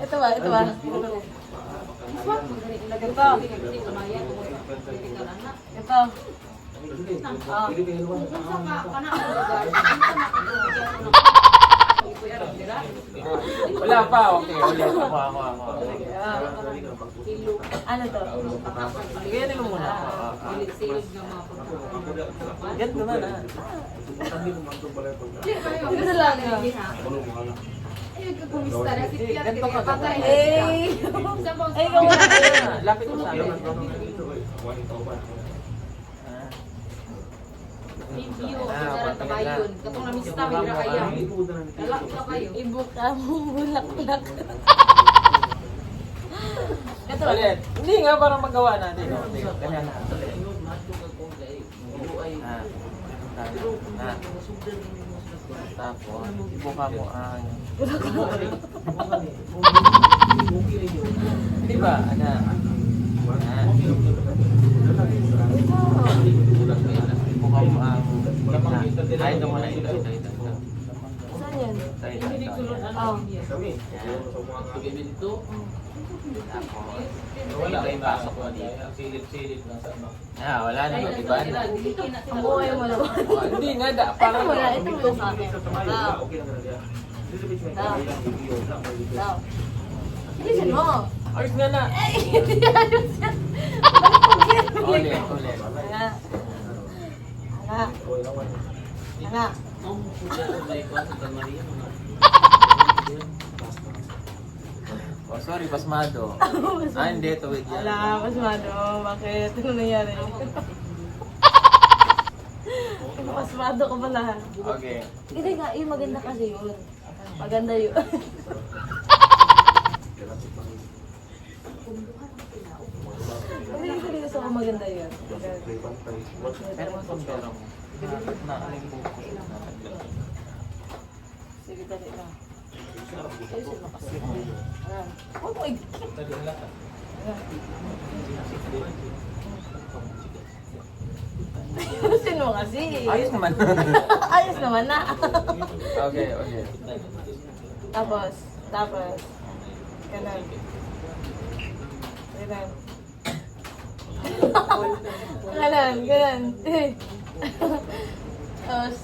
Ito ba? Ito ba? Ito. Wala pa, okay. Ulit. Ako. Ano to? Ganyan mo muna. Ganyan naman ah. Ito lang yun. Ganito ka. Eh! Ay, ikaw wala. Lapit ko sa akin. Ibuk ka mong bulaklak. Ito. Ulit. Hindi nga, parang magawa natin. Ganyan na. Tapos, ibuka mo ang... Di ba? Ano? Ibuka mo ang... Ay, ito mo na ito. Saan yan? Oh. Wala kayong pasok mo dito. Silip-silip lang sa ano. Wala na yung iba. Ang buhay mo naman. Hindi nga, Ito parang... muna. Ito muna sa akin. Daw. Bilisan mo. Ayos nga na. Hindi ayos yan. Ulit. Nga. Nga. Oh, sorry, pasmado. Hindi, tuwid yan. Wala, pasmado. Bakit? Ano nangyari? Pasmado ka pala. Okay. Hindi nga, yung maganda kasi yun. Maganda yun. Hindi gusto ko maganda yun. Pero mo itong pera mo. Nakaling buko. Sige, dali lang. Ayusin mo kasi. Ayan. Oh my God! Ayan. Ayusin mo kasi. Ayos naman. Ayos naman na. Okay. Tapos. Ganun. Ganun. Tapos.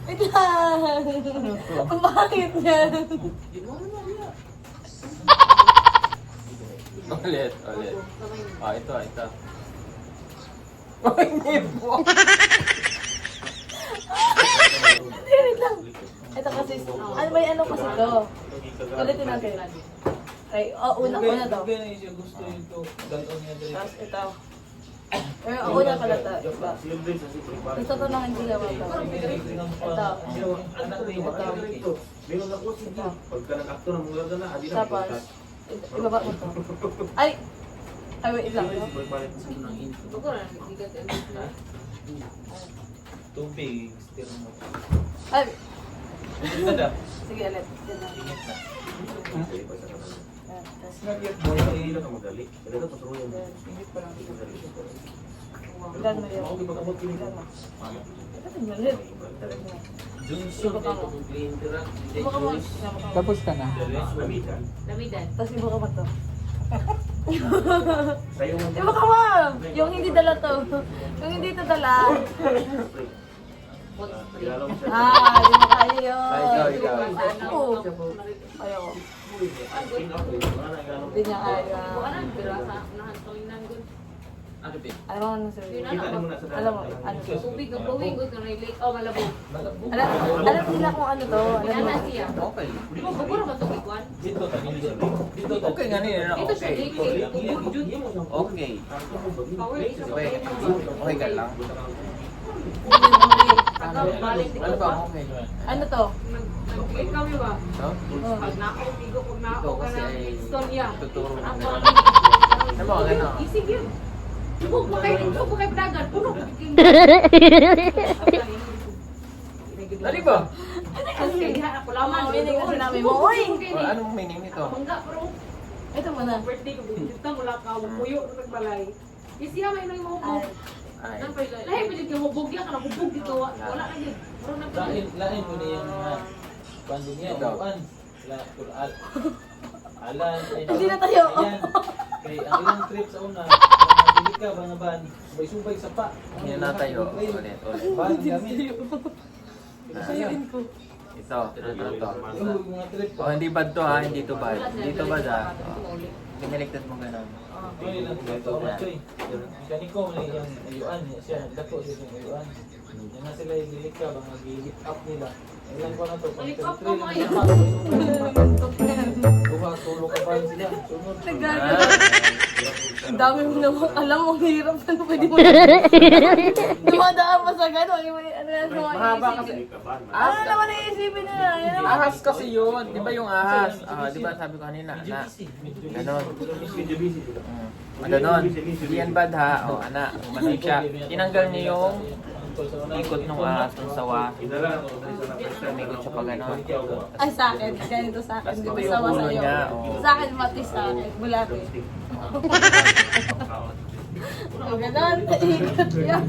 Wait lang. Ang bakit yan? Ulit. Ito. Ay, hindi po. Wait lang. Ito kasi, ano ba yung ano kasi to? Ulitin natin. Okay, una to. Gusto ito. Dalon niya dito. Tapos ito. Pero una pala to. Ito to lang hindi naman to. Ito. Meron ako sige. Pagka nag-acto ng mula ka na, adi na Tapos, ibaba mo to. Ay! Ay, wait lang. Tubig. Stir mo. Ay! Ito na. Sige, ulit. Yan lang. Init na. Ayan, tapos, Hindi na ka madali. Ito pasuruyan mo. ilan mo yun? Okay, pag-abot kini ka. Ilan mo? Ito mo ulit. Ibuka mo. Tapos ka na. Lamitan. Tapos ibuka mo to. Sa'yo mo. Ibuka mo! Yung hindi dala to. Yung hindi to dala. Kilala mo siya. Di mo kaya yun. Ikaw. Oo. Ayoko. Hindi niya kaya. Ano ba? Alam mo ano sir? Kita mo na sa Alam mo, ano to? Malabo. Alam nila kung ano to. Alam mo. Okay. Dito. Okay nga nila na okay. Okay. Okay ka lang. Ano ba okay? Ano to? So? Ito kasi ay tuturo mo nila. Ano ba ano? Dali ba? Meaning kasi namin mo. Uy! Anong meaning nito? Ito muna. Birthday ko, dito mula ka, puyo na nagbalay. Isiya may nang mo. Ay. Lahi pa dito mo bugya ka na hubog dito. Wala na din. Lain mo na yung panding niya. Upan. Alan. Hindi na tayo. Ayan. Kaya ang ilang trip sa una, mabilik ka, mga ban, subay-subay sa pa. Yan na tayo. Ulit. Ban, ang gamit. Sayuin ko. Ito. Yung mga trip Oh, hindi bad to ha. Hindi to bad. Hindi to bad ha. Piniligtas mo ganun. Choy lang, ito ako choy. Kaniko mo na yung ayuan. Siya, dako siya yung ayuan. Yan na sila yung bilik ka, bang mag-hit up nila. Ilan ko na to, pang territory lang nila. Buka, tulog ka pa rin sila. Sunod. Nagagano. Ang dami mo naman alam mo, hirap na pwede mo. Dumadaan pa sa gano'n. Ano yan, Mahaba kasi. Ano naman naisipin nila? Yan naman. Ahas kasi yun. Di ba yung ahas? Di ba sabi ko kanina, na. Ganon. Medyo busy sila. Ganon. Hindi yan bad ha. O, anak. Umasin siya. Tinanggal niya yung ikot ng ahas ng sawa. Idala na sa Umikot siya pa ganon. Ay, sa akin. Ganito sa akin. Di ba Ito yung sawa ulo sa'yo? niya. Oh. Sa akin, matis sa akin. Bulate. O, ganon. Ikot yan.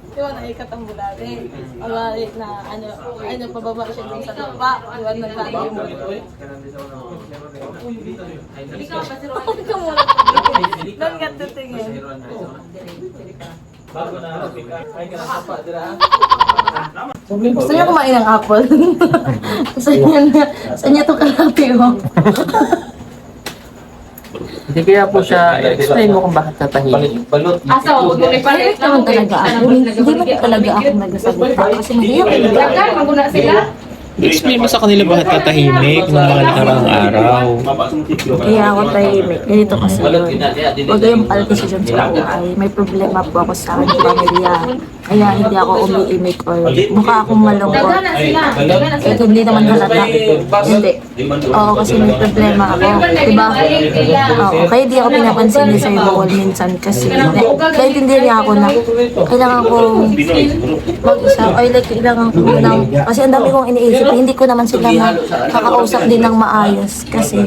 Di ba naikat ang bulate? Awari na ano, pababa siya dun sa lupa. Di ba naglayo yung bulate? Huwag ka muna pag-ibig. Doon ka titingin. Bago na, ay ka na sapa, dira. Gusto niyo kumain ng apple? Sa niya ito kalapi mo. Hindi kaya po siya, explain mo kung bakit tatahimik. Balot. Asa mo, Mahirap naman talaga ako. Hindi man talaga ako nagsasalita kasi mahirap. Dagan, maguna sila. I-explain mo sa kanila bakit tatahimik ng mga nakaraang araw. Kaya ako tahimik. Ganito kasi yun. Huwag kayong pala-decision sa buhay. May problema po ako sa aking pamilya. Kaya hindi ako umiimik or mukha akong malungkot. Dagan na sila. Dagan na Kahit sila. hindi naman halata. Hindi. Oo, kasi may problema ako. Diba? Oo, kaya di ako pinapansin ni Sir Bawal minsan kasi kahit hindi niya ako na kailangan ko mag-isa or like kailangan ko ng kasi ang dami kong iniisip. Hindi ko naman sila makakausap din ng maayos kasi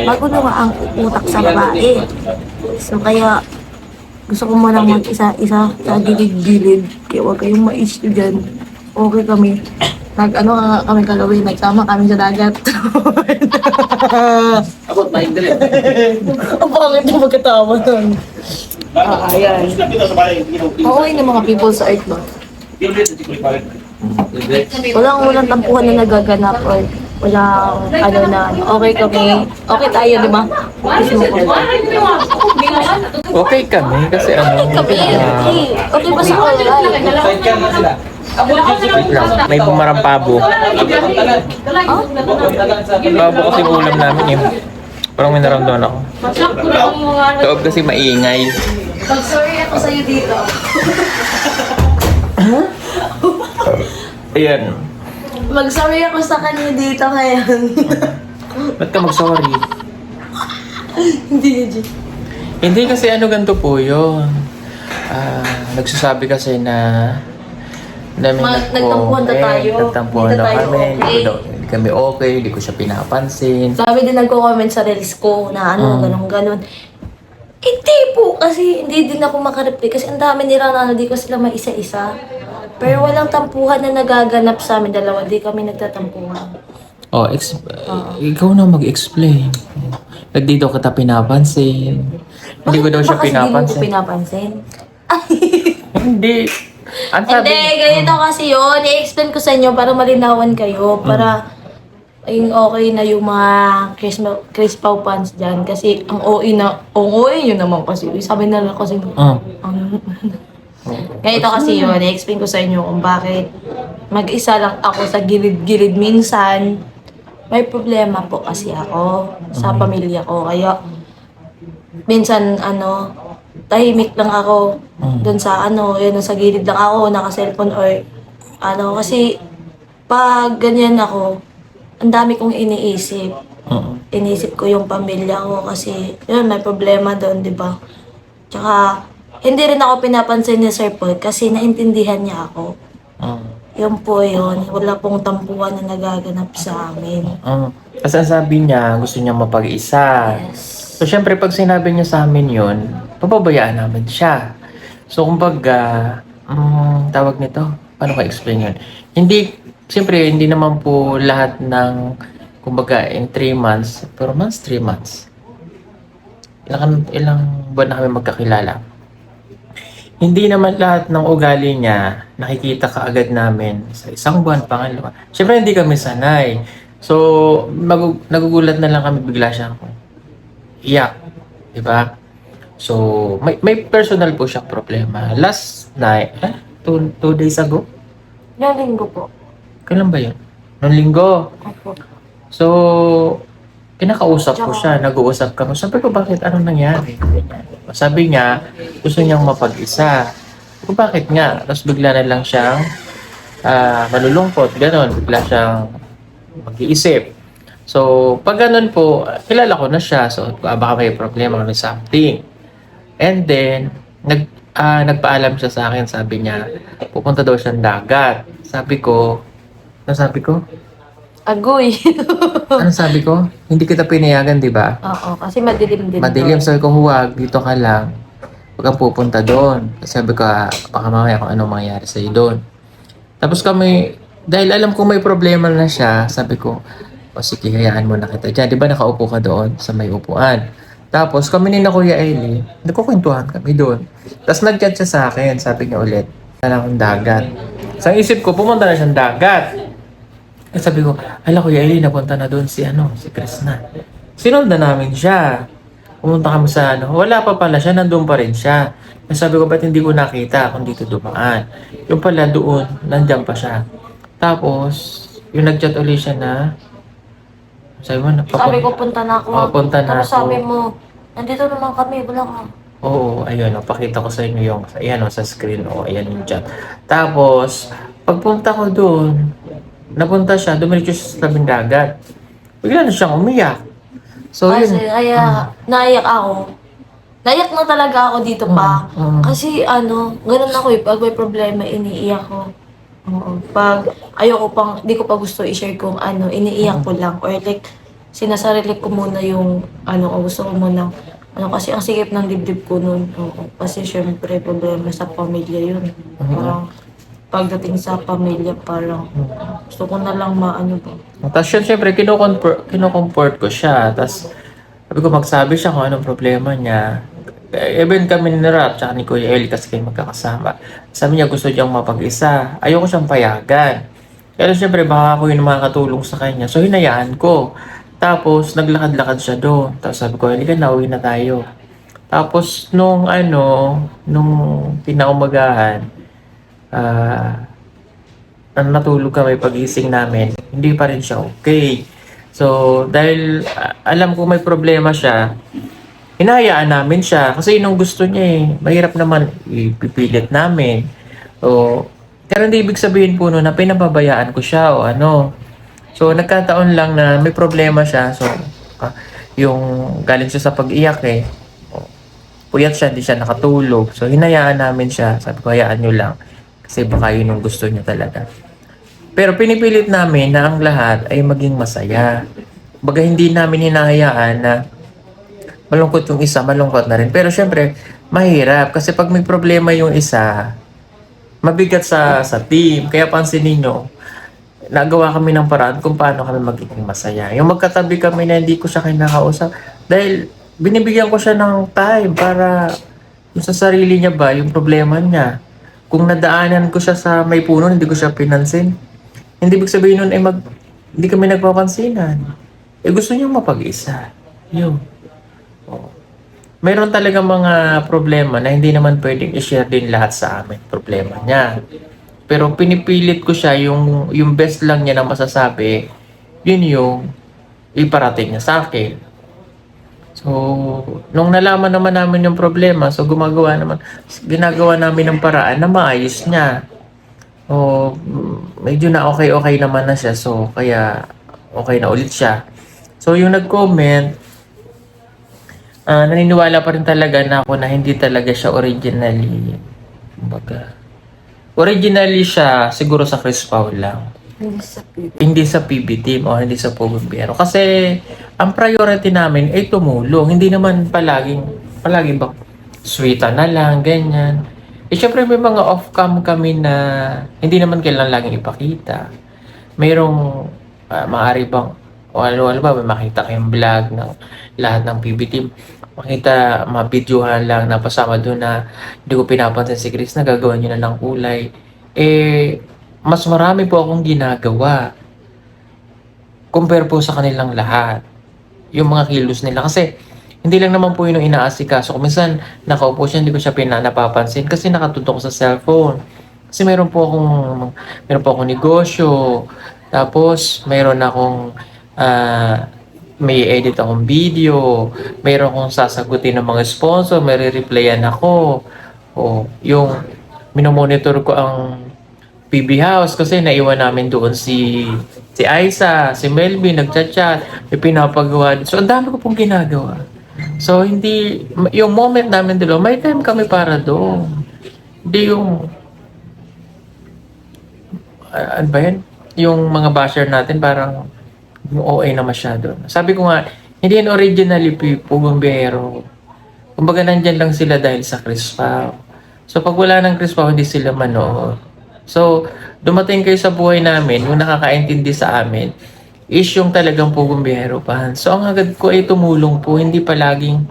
magulo nga ang utak sa babae. So kaya gusto ko munang mag-isa-isa sa gilid-gilid. Kaya huwag kayong ma-issue dyan. Okay kami. Nag-ano nga kami kalawin, nagsama kami sa dagat. Abot na indre. Ang pangit yung magkatawa nun. Ayan. Okay ng mga people sa Earth, no? Walang tampuhan na nagaganap or walang ano na okay kami. Okay tayo, di ba? Okay kami kasi ano. Kami, okay ba sa online? Side cam na sila. Wait lang, may bumarang pabo. Pabo kasi ulam namin eh. Parang may naramdaman ako. Loob kasi maingay. Mag-sorry ako sa'yo dito. Ayan. Mag-sorry ako sa kanya dito ngayon. Ba't ka mag-sorry? Hindi, Eugene. Hindi kasi ano ganito po yun. Nagsasabi kasi na Nagtampuhan na tayo. Nagtampuhan Hindi na tayo kami. okay. Hindi kami okay. Hindi ko siya pinapansin. Sabi din nagko-comment sa reels ko na ano, ganun-ganun. Hindi po, kasi hindi din ako makareply kasi ang dami nila na hindi ko sila maisa-isa. Pero walang tampuhan na nagaganap sa amin dalawa, di kami nagtatampuhan. Oh, ikaw na mag-explain. Nagdito kita pinapansin. Hindi ko daw siya Bakit ba kasi pinapansin. di mo ko pinapansin? Hindi. Ang sabi Hindi, ganito kasi yun. I-explain ko sa inyo para malinawan kayo. Para ayun okay na yung mga Chris Pau fans dyan. Kasi ang OA yun naman kasi. Sabi na lang kasi, ganito kasi yun. I-explain ko sa inyo kung bakit mag-isa lang ako sa gilid-gilid minsan. May problema po kasi ako sa pamilya ko. Kaya minsan tahimik lang ako doon sa yun, sa gilid lang ako, naka-cellphone or kasi pag ganyan ako, ang dami kong iniisip. Iniisip ko yung pamilya ko kasi yun, may problema doon, di ba? Tsaka, hindi rin ako pinapansin ni Sir Paul kasi naintindihan niya ako. Yun po yun, wala pong tampuhan na nagaganap sa amin. Kasi ang sabi niya, gusto niya mapag-isa. Yes. So, syempre, pag sinabi niya sa amin yun, papabayaan namin siya. So, kumbaga, tawag nito, paano ko explain yun? Hindi, siyempre, hindi naman po lahat ng, kumbaga, in 3 months, pero months, 3 months. Ilang buwan na kami magkakilala. Hindi naman lahat ng ugali niya nakikita kaagad namin sa isang buwan, pangalawa. Siyempre, hindi kami sanay. So, nagugulat na lang kami bigla siya iyak. Diba? So, may personal po siyang problema. Last night, 2 days ago? Yung linggo po. Kailan ba yun? Noong linggo. Opo. So, kinakausap ko siya, nag-uusap kami. Sabi ko, bakit? Anong nangyari? Sabi niya, gusto niyang mapag-isa. Sabi ko, bakit nga? Tapos bigla na lang siyang malulungkot, gano'n. Bigla siyang mag-iisip. So, pag gano'n po, kilala ko na siya. So, baka may problema or something. And then, nagpaalam siya sa akin. Sabi niya, pupunta daw siyang dagat. Sabi ko, nasabi ko? Agoy. Ano sabi ko? Hindi kita pinayagan, di ba? Oo, kasi madilim din. Madilim. doon. Sabi ko, huwag. Dito ka lang. Huwag kang pupunta doon. Sabi ko, baka mamaya kung anong mangyari sa'yo doon. Tapos kami, dahil alam kong may problema na siya, sabi ko, o sige, hayaan mo na kita dyan. Di ba nakaupo ka doon sa may upuan? Tapos kami ni na Kuya Eli, nagkukwentuhan kami doon. Tapos nag-chat siya sa akin, sabi niya ulit, wala akong dagat. Sa isip ko, pumunta na siyang dagat. At sabi ko, hala Kuya Eli, napunta na doon si Krishna. Sinundan namin siya. Pumunta kami sa wala pa pala siya, nandun pa rin siya. At sabi ko, ba't hindi ko nakita kung dito dumaan? Yung pala doon, nandiyan pa siya. Tapos, yung nag-chat ulit siya na, sabi mo, Sabi ko, punta na ako. Punta na Tapos ako. sabi mo, nandito naman kami, wala ka. Oo, ayun, pakita ko sa inyo yung, ayan sa screen, ayan yung chat. Tapos, pagpunta ko doon, napunta siya, dumiretso siya sa tabing dagat. Bigla na siyang umiyak. So, Kasi, yun. naiyak ako. Naiyak na talaga ako dito pa. Kasi ganun ako pag may problema, iniiyak ko. Oo. Pag di ko pa gusto i-share kung iniiyak ko lang. Or like, sinasarili ko muna yung, gusto ko muna. Kasi ang sikip ng dibdib ko nun. Oo. Kasi syempre, problema sa pamilya yun. Parang, pagdating sa pamilya, parang, gusto ko na lang ba. Tapos yun, syempre, kinukomfort ko siya. Tapos, sabi ko, magsabi siya kung anong problema niya. Even kami ni Rap, tsaka ni Kuya Eli, kasi kayo magkakasama. Sabi niya, gusto niyang mapag-isa. Ayoko siyang payagan. Pero syempre, baka ako yung makakatulong sa kanya. So, hinayaan ko. Tapos, naglakad-lakad siya doon. Tapos sabi ko, halika na, uwi na tayo. Tapos, nung pinaumagahan, natulog kami pagising namin, hindi pa rin siya okay. So, dahil alam ko may problema siya, hinahayaan namin siya. Kasi yun ang gusto niya eh. Mahirap naman, ipipilit namin. So, pero hindi ibig sabihin po na pinababayaan ko siya o ano. So, nagkataon lang na may problema siya. So, yung galing siya sa pag-iyak eh. Puyat siya, hindi siya nakatulog. So, hinayaan namin siya. Sabi ko, hayaan nyo lang. Kasi baka yun yung gusto niya talaga. Pero pinipilit namin na ang lahat ay maging masaya. Baga hindi namin hinahayaan na malungkot yung isa, malungkot na rin. Pero syempre, mahirap. Kasi pag may problema yung isa, mabigat sa team. Kaya pansinin nyo, nagawa kami ng paraan kung paano kami magiging masaya. Yung magkatabi kami na hindi ko siya kinakausap. Dahil binibigyan ko siya ng time para yung sa sarili niya ba, yung problema niya. Kung nadaanan ko siya sa may puno, hindi ko siya pinansin. Hindi ibig sabihin nun, hindi kami nagpapansinan. Gusto niya mapag-isa. Yun. Mayroon talaga mga problema na hindi naman pwedeng i-share din lahat sa amin. Problema niya. Pero pinipilit ko siya, yung best lang niya na masasabi, yun yung iparating niya sa akin. So, nung nalaman naman namin yung problema, so ginagawa namin ng paraan na maayos niya. O, medyo na okay naman na siya. So, kaya okay na ulit siya. So, yung nag-comment, naniniwala pa rin talaga na ako na hindi talaga siya originally. Originally siya siguro sa Chris Paul lang. Hindi sa PB team o hindi sa Pogumbero. Kasi ang priority namin ay tumulong. Hindi naman palagi ba? sweetan na lang, ganyan. Eh, syempre may mga off-cam kami na hindi naman kailangan laging ipakita. Mayroong maaari bang, o ano ba, may makita kayong vlog ng lahat ng PB team. Makita, mabidyohan lang, napasama doon na hindi ko pinapansin si Chris na gagawa niya na ng kulay. Eh, mas marami po akong ginagawa compare po sa kanilang lahat. Yung mga kilos nila. Kasi, hindi lang naman po yun yung inaasikaso. Kung minsan, nakaupo siya, hindi ko siya napapansin kasi nakatutok sa cellphone. Kasi meron po akong negosyo. Tapos, meron akong may edit akong video, meron akong sasagutin ng mga sponsor, may re-replyan ako. O, yung minomonitor ko ang PB House kasi naiwan namin doon si Aiza, si Melvin, nagchat-chat, may pinapagawa. So, ang dami ko pong ginagawa. So, hindi, yung moment namin dalawa, may time kami para doon. Hindi yung, ano ba yan? Yung mga basher natin parang yung OA na masyado. Sabi ko nga, hindi yan originally Pugong Biyahero. Kumbaga nandyan lang sila dahil sa Chris Pao. So pag wala ng Chris Pao, hindi sila manood. So dumating kayo sa buhay namin, yung nakakaintindi sa amin, is yung talagang Pugong Biyahero pa. So ang agad ko ay tumulong po, hindi palaging,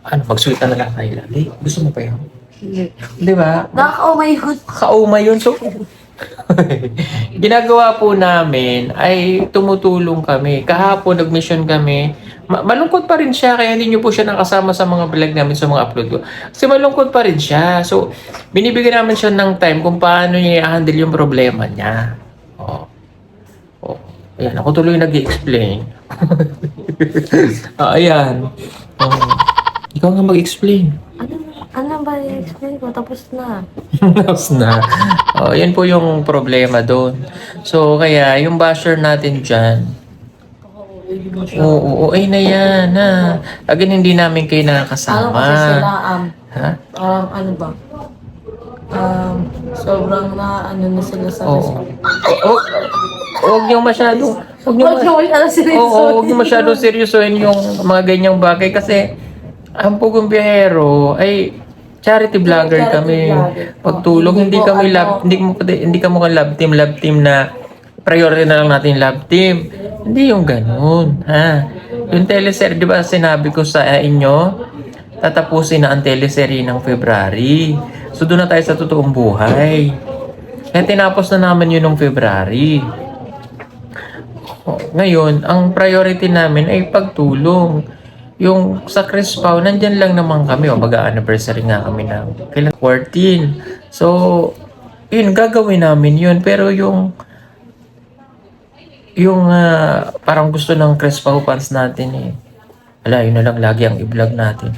mag-sweet na lang tayo lagi. Gusto mo pa yun? Di ba? Nakakaumay yun. Kaumay yun. So, ginagawa po namin ay tumutulong kami. Kahapon nag-mission kami. Malungkot pa rin siya kaya hindi niyo po siya nakasama sa mga vlog namin, sa mga upload ko. Kasi malungkot pa rin siya. So, binibigyan namin siya ng time kung paano niya i-handle yung problema niya. Oh. Ayan, ako tuloy nag-i-explain. Ayan. Ikaw nga mag-explain. Ano ba i-explain ko? Tapos na. Tapos na. Yan po yung problema doon. So, kaya yung basher natin dyan, oo, na yan. Again, hindi namin kayo nakakasama. Ano kasi sila, Ha? ano ba? Sobrang na sila sa Huwag niyo masyadong... Huwag masyadong seryoso. Huwag niyo masyadong seryosoin yung mga ganyang bagay kasi ang Pugong Biyahero ay charity vlogger kami. Pagtulong, hindi kami love team na priority na lang natin love team. Hindi yung ganun, ha. Yung teleserye, di ba sinabi ko sa inyo, tatapusin na ang teleserye ng February. So doon na tayo sa totoong buhay. Kaya tinapos na naman yun ng February. Ngayon, ang priority namin ay pagtulong. Yung sa Chris Pao, nandyan lang naman kami. Mag-anniversary nga kami ng kailan 14. So, yun, gagawin namin yun. Pero yung parang gusto ng Chris Pao fans natin yun na lang lagi ang i-vlog natin.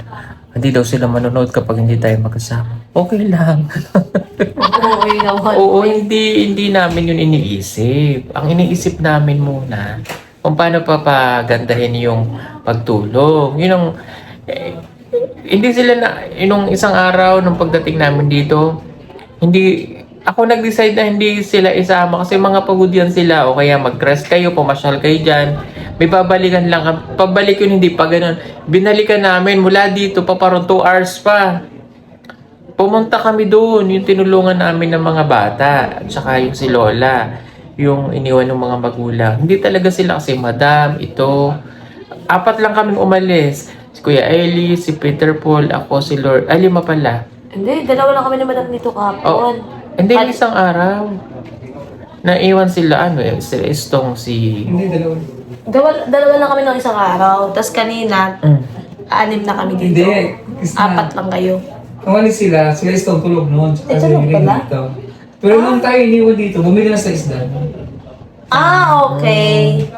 Hindi daw sila manonood kapag hindi tayo magkasama. Okay lang. Okay naman. Oo, hindi namin yun iniisip. Ang iniisip namin muna, kung paano papagandahin yung pagtulong. Yun ang, hindi sila yung isang araw nung pagdating namin dito, ako nag-decide na hindi sila isama kasi mga pagod yan sila o kaya mag-rest kayo, pumasyal kayo dyan. May babalikan lang. Pabalik yun, hindi pa ganun. Binalikan namin mula dito pa parang 2 hours pa. Pumunta kami doon, yung tinulungan namin ng mga bata at saka yung si Lola, yung iniwan ng mga magulang. Hindi talaga sila kasi madam, ito. 4 lang kaming umalis. Si Kuya Eli, si Peter Paul, ako, si Lord. 5 pala. Hindi, 2 lang kami na madam nito kapon. Hindi, isang araw. Naiwan sila, si Estong, si... Hindi, dalawa. Dalawa lang kami ng isang araw. Tapos kanina, 6 na kami dito. Hindi, kasi 4 lang kayo. umalis sila Stone tulog noon. tulog pala? Dito. Pero nung tayo iniwan dito, bumili na sa isda. Okay.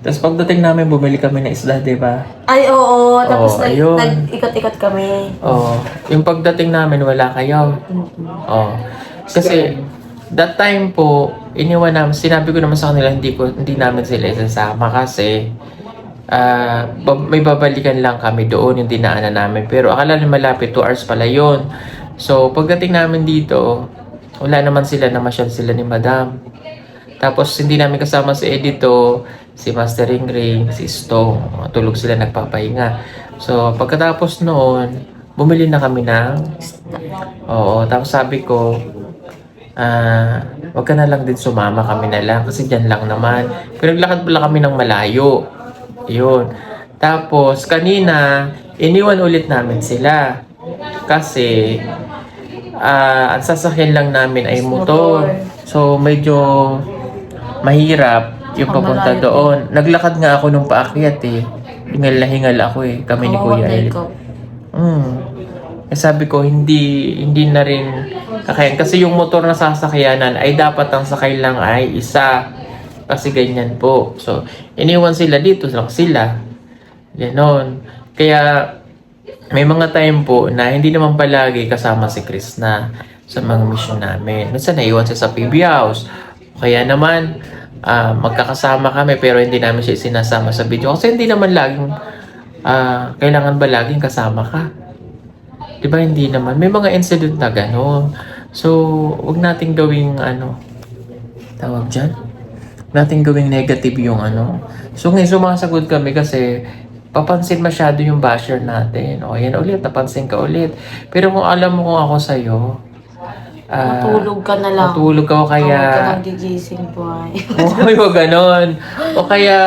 Tapos pagdating namin, bumili kami ng isda, di ba? Ay, oo. Tapos ayun. nag-ikot-ikot kami. Yung pagdating namin, wala kayo. Kasi, that time po, iniwan namin, sinabi ko naman sa kanila, hindi namin sila isasama kasi may babalikan lang kami doon yung dinaanan namin. Pero akala nila malapit, 2 hours pala yun. So, pagdating namin dito, wala naman sila, namasyal sila ni Madam. Tapos, hindi namin kasama si Edito, si Mastering Ring, si Stong. Tulog sila, nagpapahinga. So, pagkatapos noon, bumili na kami ng... Oo, tapos sabi ko, wag ka na lang din sumama, kami na lang kasi dyan lang naman. Pinaglakad pala kami ng malayo. Yun. Tapos, kanina, iniwan ulit namin sila. Kasi, ang sasakyan lang namin ay motor. So, medyo mahirap yung papunta Malayo doon. Naglakad nga ako nung paakyat eh. Hingal na hingal ako eh. Kami ni Kuya El. Eh, sabi ko, hindi na rin kakayan. Kasi yung motor na sasakyanan ay dapat ang sakay lang ay isa. Kasi ganyan po. So, iniwan sila dito lang sila. Ganon. Kaya, may mga time po na hindi naman palagi kasama si Chris na sa mga mission namin. Minsan naiwan siya sa PB House. Kaya naman, magkakasama kami pero hindi namin siya sinasama sa video. Kasi hindi naman laging, kailangan ba laging kasama ka? Diba hindi naman? May mga incident na gano'n. So, huwag nating gawing tawag dyan? Huwag nating gawing negative yung So, ngayon sumasagot kami kasi papansin masyado yung basher natin. O, yan ulit, napansin ka ulit. Pero kung alam mo kung ako sa'yo, Matulog ka na lang. matulog ka o Huwag ka kaya... nang gigising po ay. Huwag ganon. O kaya...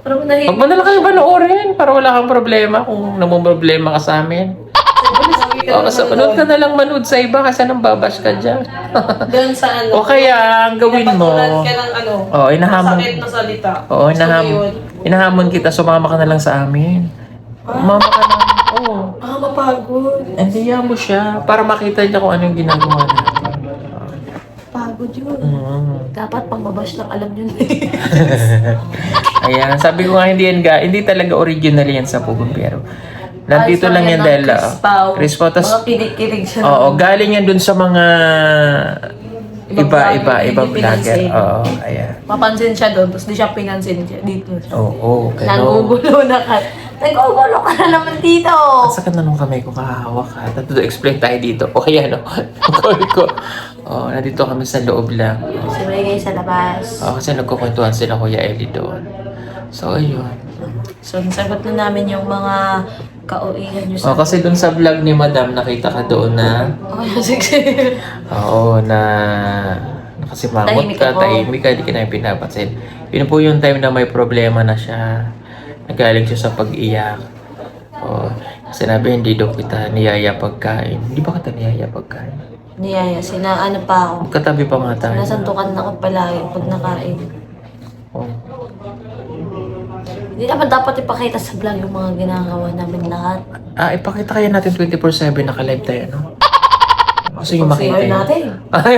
Parang Huwag mo na lang kayo panoorin para wala kang problema kung namumroblema ka sa amin. O, kasi manood ka na lang manood sa iba kasi nang babash ka dyan. Doon sa O kaya, ang gawin mo... Napatulan ka ng O, inahamon... masakit na salita. Oo, inahamon kita, sumama ka na lang sa amin. Sumama ka na. Oo. Mapagod. Andiyan mo siya para makita niya kung anong ginagawa natin. Pagod yun. Mm. Dapat pang babash lang alam yun. Ayan, sabi ko nga hindi talaga original yan sa Pugong pero nandito lang yan dahil Chris Pau, tas mga kilig-kilig siya. oo, galing yan dun sa mga ibang vlogger. pinansin. Oo, ayan. Mapansin siya doon, tapos di siya pinansin siya dito. Oo, ganun. Nagugulo na ka. Nagugulo ka na naman dito. Ang sakit na nung kamay ko, kahawak ka. Explain tayo dito. O kaya Sabi ko. Oh, nandito kami sa loob lang. Si May sa labas. Oh, kasi nagkukwentuhan sila Kuya Eli doon. So, ayun. So, nasagot na namin yung mga kauihan nyo sa... Oh, kasi doon sa vlog ni Madam, nakita ka doon na... Oh, sige. Oo, na... Nakasimangot Tahimik ka, ako. tahimik ka, di ka namin pinapansin. Yun po yung time na may problema na siya. Nagaling siya sa pag-iyak. Oh, sinabi, hindi daw kita niyaya pagkain. Hindi ba kita niyaya pagkain? Niyaya, pa ako. Katabi pa nga tayo. Sinasantukan ako palagi pag nakain. Oh. Hindi naman dapat ipakita sa vlog yung mga ginagawa namin lahat. Ipakita kaya natin 24/7 naka-live tayo, no? Gusto nyo makita Pag-share yun? natin. Ay,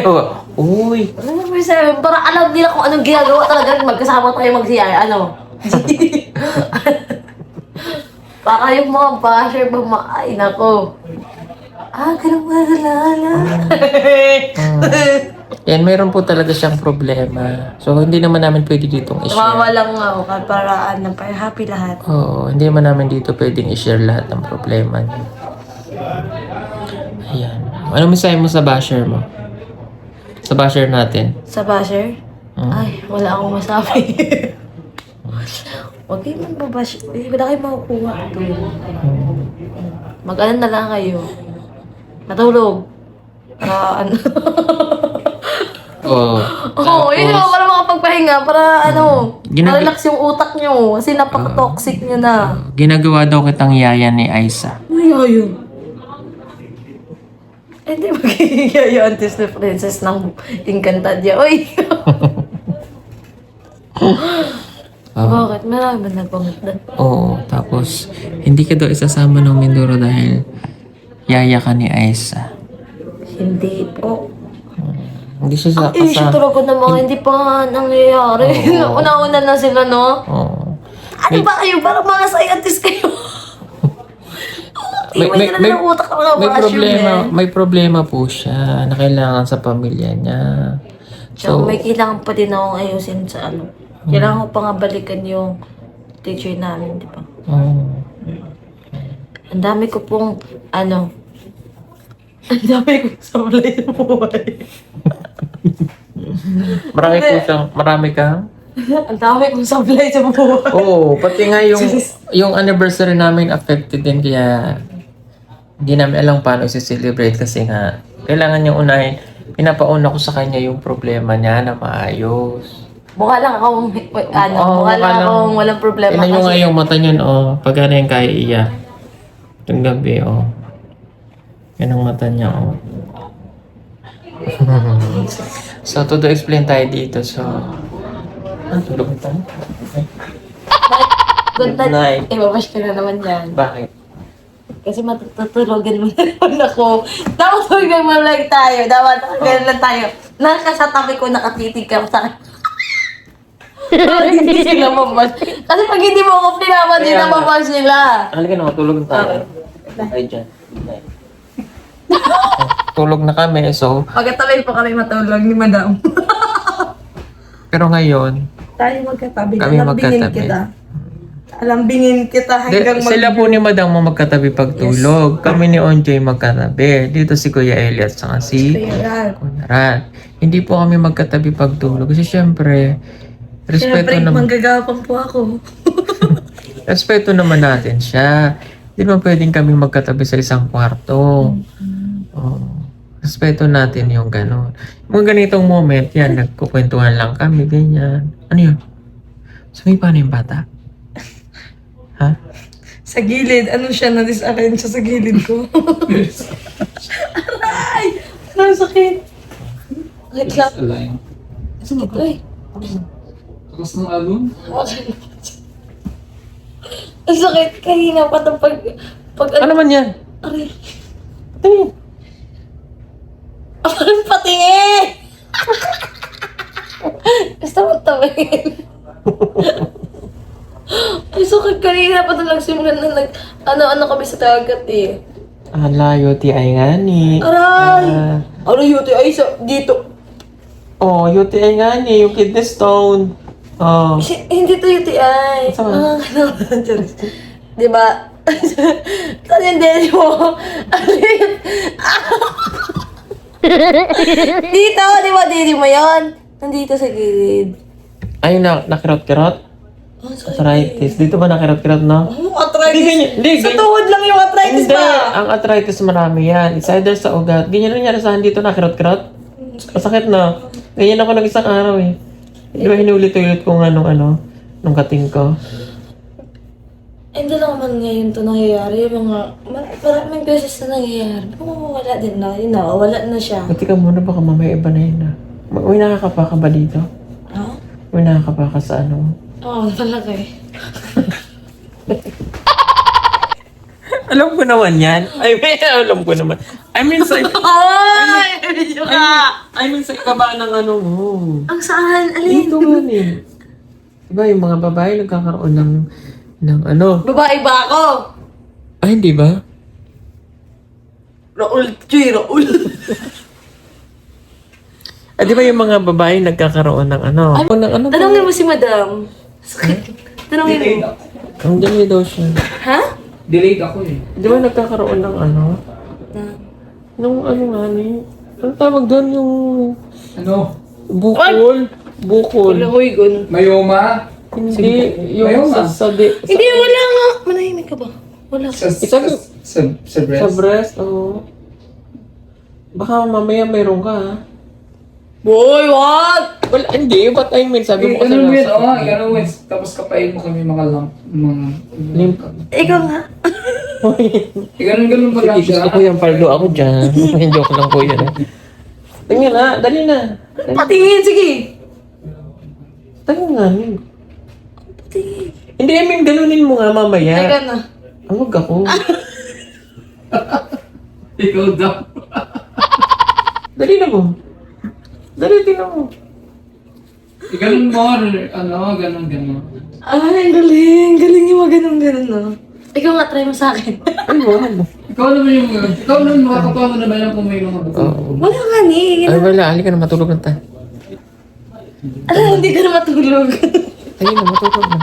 uy. Ano ba sabi? Para alam nila kung anong ginagawa talaga. Magkasama tayo magsiyaya. Baka yung mga basher ba ay nako. Ganun ba nalala? Yan, meron po talaga siyang problema. So, hindi naman namin pwede ditong i-share. Tumawa lang ako paraan ng happy lahat. Oo, hindi naman namin dito pwedeng i-share lahat ng problema niya. Ayan. Ano mensahe mo sa basher mo? Sa basher natin? Sa basher? Ay, wala akong masabi. Huwag kayo magbabash. Wala kayo makukuha. Mag-ano na lang kayo. Matulog. Para ano. Oo. Oo, yun yung para makapagpahinga. Para Ginag- relax yung utak nyo. Kasi napaka-toxic nyo na. Ginagawa daw kitang yaya ni Aiza. Ano yun? Hindi magiging yayo ang Disney princess ng Encantadia. Uy! Bakit? Marami ba nagpangit na? Oo, tapos hindi ka daw isasama ng Mindoro dahil yaya ka ni Aiza. Hindi po. Hindi siya sa Issue talaga ng mga hindi pa nga nangyayari. Oo. Una-una na sila, no? Oo. Ano ba kayo? Parang mga scientist kayo. May ng utak ng mga may problema po siya na kailangan sa pamilya niya. So, may kailangan pa din akong ayusin sa Kailangan ko pa nga balikan yung teacher namin, di ba? Oo. Ang dami ko pong, ang dami kong sablay sa buhay. Marami kang? Ang dami kong sablay sa buhay. Oo, pati nga yung anniversary namin affected din kaya Hindi namin alam paano i-celebrate kasi nga, kailangan niyang unahin. Pinapauna ko sa kanya yung problema niya na maayos. Mukha lang akong, Oo, mukha mukha lang lang. akong walang problema Tignan nyo nga kasi. yung mata niyan, oh. Pag ano yung kaya iyak. Itong gabi, oh. Yan ang mata niya, oh. So, to explain tayo dito. So, tulog na tayo. Okay. Good Good night. night. Ibabash ka na naman yan. Bakit? Kasi matutulugan mo na naman ako. Dapat tulungan mo lang tayo. Dapat ganun lang tayo. Nakasatabi ko, nakatitig ka sa akin. Parang hindi sila mabash. Kasi pag hindi mo ako pinaman, hindi na mabash sila. Halika na, matulog na tayo. Ay, dyan. Good night. Tulog na kami, so... Pagkatabi po kami matulog ni Madam. Pero ngayon, Tayo magkatabi. Kami Alambingin magkatabi. kita. Alambingin kita hanggang sila po ni Madam mo magkatabi pagtulog. Kami ni Onjoy magkatabi. Dito si Kuya Elias saka si Kunaran. Hindi po kami magkatabi pagtulog. Kasi syempre, respeto Siyempre, naman. manggagapang po ako. Respeto naman natin siya. Hindi naman pwedeng kami magkatabi sa isang kwarto. Oh, respeto natin yung gano'n. Mga ganitong moment, yan, nagkukwentuhan lang kami, ganyan. Ano yun? Sumipa na yung bata? Ha? Sa gilid, ano siya, na-disarrange siya sa gilid ko. Aray! Ang sakit. Sakit lang. Align. Sakit, ay. Tapos ng alon? Ang sakit. Kanina pa itong pag Ano man yan? Aray. Tingin. Ang patingin! Gusto mo tawin. Ay, sakit. Kanina pa ito nagsimulan na ano kami sa tagat eh. Layo ti ay nga ni. Aray! Ano yun? Ay, dito. Oh, UTI nga ni, yung kidney stone. Oh. Hindi to UTI. Saan ba? Charis. Di ba? Saan yung deli mo? Alin? Dito, di ba deli mo yun? Nandito sa gilid. Ay, nakirot-kirot? Oh, sorry. Arthritis. Dito ba nakirot-kirot, no? Oh, arthritis. Hindi, ganyan. Hindi, Sa ganyan. tuhod lang yung arthritis Hindi, ba? ang arthritis marami yan. It's either sa ugat. Ganyan lang yan sa dito, nakirot-kirot. Masakit na. Ganyan ako isang araw eh. Di ba hinulit-ulit ko nga nung kating ko. Hindi lang naman ngayon to nangyayari. Maraming beses na nangyayari. Wala din na. Yun na, wala na siya. Buti ka muna, baka mamaya iba na yun na. May nakakapa ka ba dito? Ha? May nakakapa ka sa ano? Oo, talaga eh. Alam ko naman yan. Alam ko naman. I mean, sa... Ay! Medyo ka! I mean, sa ikaba ng ano mo. Ang saan? Alin? Dito nga eh. Diba, yung mga babae nagkakaroon ng ano. Babae ba ako? Ay, hindi ba? Raul, Chuy, Raul. Di ba yung mga babae nagkakaroon ng ano? Ng ano? Tanongin mo si Madam. Sakit. Tanongin Delayed mo. ako. Ang dami daw siya. Ha? Delayed ako eh. Di ba nagkakaroon ng ano? Nung ano nga ni? Ano tawag doon yung Ano? bukol? Bukol. Uy, gano'n. Mayoma? Hindi, yung Mayoma. Hindi, wala nga. Manahimik ka ba? Wala. Sa breast? Sa breast, oo. Baka mamaya mayroon ka ha? Boy, what? Well, hindi. But I mean, sabi mo kasi Ganun yun, nasa- ganun yun. Tapos kapain mo kami mga lump. Limp. Ikaw nga. Ganun pa lang siya. Gusto ko yung paldo ako dyan. Joke lang po yun. Tingnan na, dali na. Patingin, sige. Tingnan nga. Patingin. Hindi, I mean, ganunin mo nga mamaya. Ay, ka na. Huwag ako. Ikaw daw. Dali na mo. Dali, tingnan mo. Ganun mo, ganun. Ay, galing. Galing yung mga ganun-ganun, no? Ikaw nga, try mo sa akin. Ay, wag. Ikaw naman makakatawa mo naman yan kung may mga bukol. Wala nga ni. Ay, wala. Halika na, matulog na tayo. Alam, hindi ka na matulog. Ayun na, matulog na.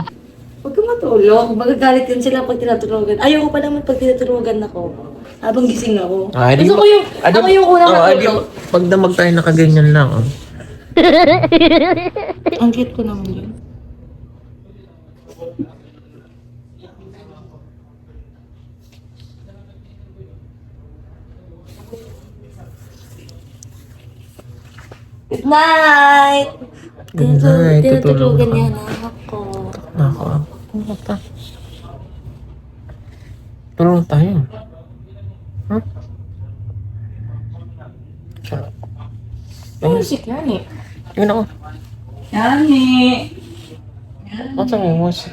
Huwag ka matulog. Magagalit din sila pag tinatulugan. Ayaw ko pa naman pag tinatulugan ako. Habang gising ako. Gusto ko yung, ako yung unang matulog. Pag damag tayo nakaganyan lang. Oh. Ang cute ko naman yun. Good night! Good night, tutulog Tinutulugan ka. niya na ako. Nako. Ano ta? Tulong tayo. Hmm? Music yan eh. Yun ako. Yani. Masa may music?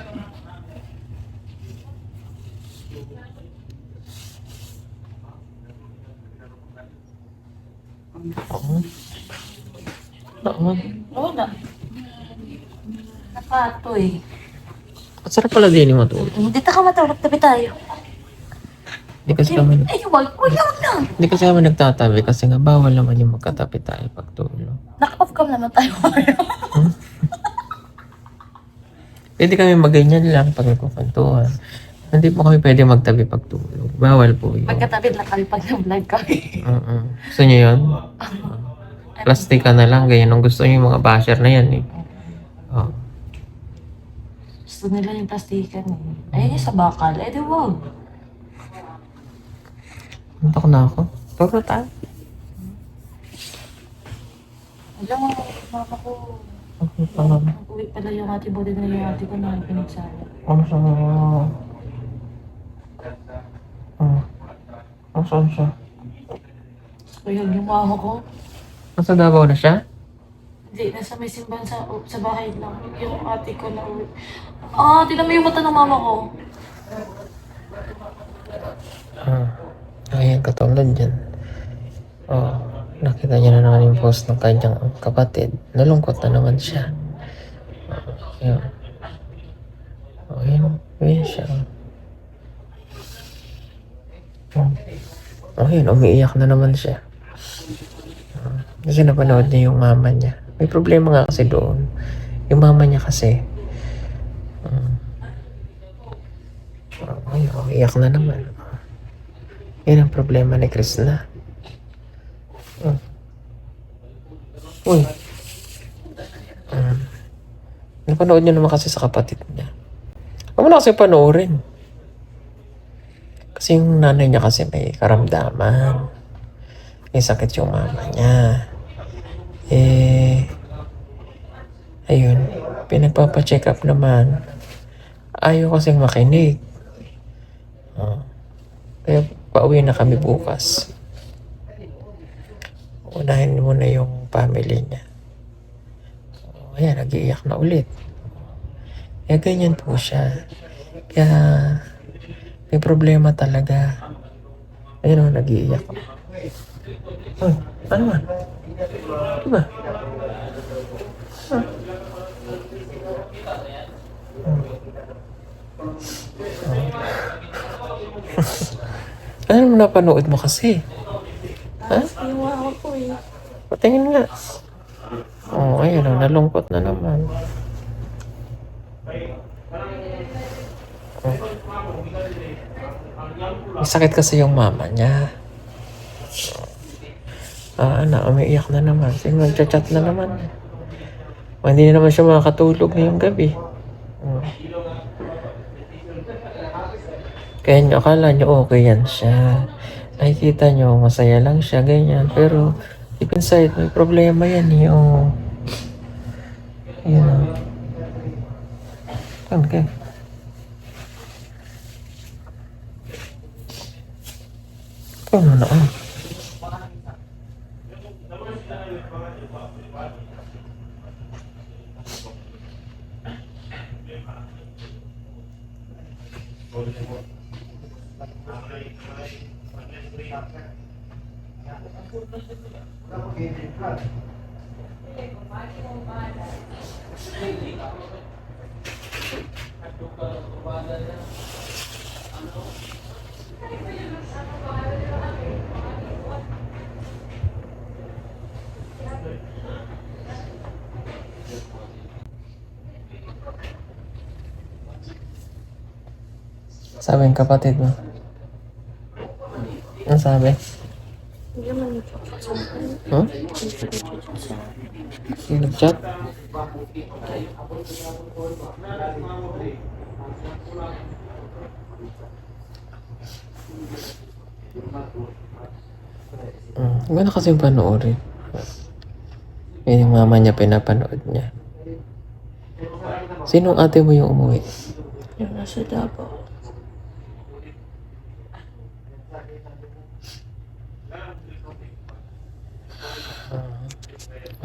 Oo. Oo. Wala. Nakatoy. At sarap pala din yung matulog. Hindi ka matulog, tabi tayo. Hindi kasi kami, Ay, wag lang. hindi kasi kami nagtatabi kasi nga bawal naman yung magkatabi tayo pagtulog. Naka-off cam naman tayo. Pwede kami maganyan lang pag nagkukwentuhan. Hindi po kami pwede magtabi pagtulog. Bawal po yun. Magkatabi lang kami pag na-vlog kami. Gusto niyo yun? Plastika na lang, ganyan. Ang gusto niyo yung mga basher na yan eh. Oh. Gusto nila yung plastikan eh. Ayun yung sa bakal. Eh di wag. Antok na ako. Turo tayo. Alam mo, mama ko. Okay pa naman. Uwi pala yung ate mo din na yung ate ko na pinagsama. Ano sa mga... Saan siya? So yun, yung mama ko. Nasa Davao na siya? Hindi, nasa may simbahan sa bahay lang. Yung ate ko na uwi. Ah, tignan mo yung mata ng mama ko. Ayan, katulad dyan. Oh, nakita niya na naman yung post ng kanyang kapatid. Nalungkot na naman siya. Ayan. Oh, yun siya. Oh, yun, umiiyak na naman siya. Kasi napanood niya yung mama niya. May problema nga kasi doon. Yung mama niya kasi, ayun, umiiyak na naman. Yan ang problema ni Krishna. Uy. Napanood niyo naman kasi sa kapatid niya. Huwag mo na kasi panoorin. Kasi yung nanay niya kasi may karamdaman. May sakit yung mama niya. Ayun, pinagpapacheck up naman. Ayaw kasing makinig. Kaya pauwi na kami bukas. Unahin muna yung family niya. Ayan, nag-iiyak na ulit. Kaya ganyan po siya. Kaya may problema talaga. Ayun o, nag-iiyak. Oh, ano man? Diba? Ano mo napanood mo kasi? Ha? Yung mama ko eh. Patingin nga. Oh, ayun o, nalungkot na naman. May sakit kasi yung mama niya. Umiiyak na naman. Sige, nagchat-chat na naman. Hindi na naman siya makakatulog ngayong gabi. Kaya nyo, akala nyo okay yan siya. Nakikita nyo, masaya lang siya, ganyan. Pero, deep inside, may problema yan yung... Yan. Okay. Ano na ako? Sabi ng kapatid mo. Ano sabi? Huh? Yung nag-chat? Gano'n kasi panoorin. Yung mama niya, pinapanood niya. Sinong ate mo yung umuwi? Yung nasa Davao.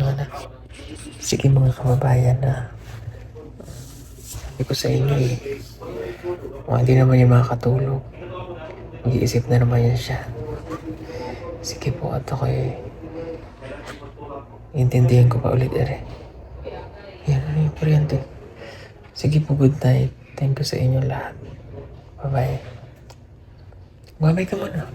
Ano? Sige mga kababayan na. Sabi ko sa inyo eh. Kung hindi naman yung makakatulog. Mag-iisip na naman yan siya. Sige po at ako eh. Intindihan ko pa ulit Yan, ano yung kuryente? Sige po, good night. Thank you sa inyo lahat. Bye-bye. Bye-bye ka muna.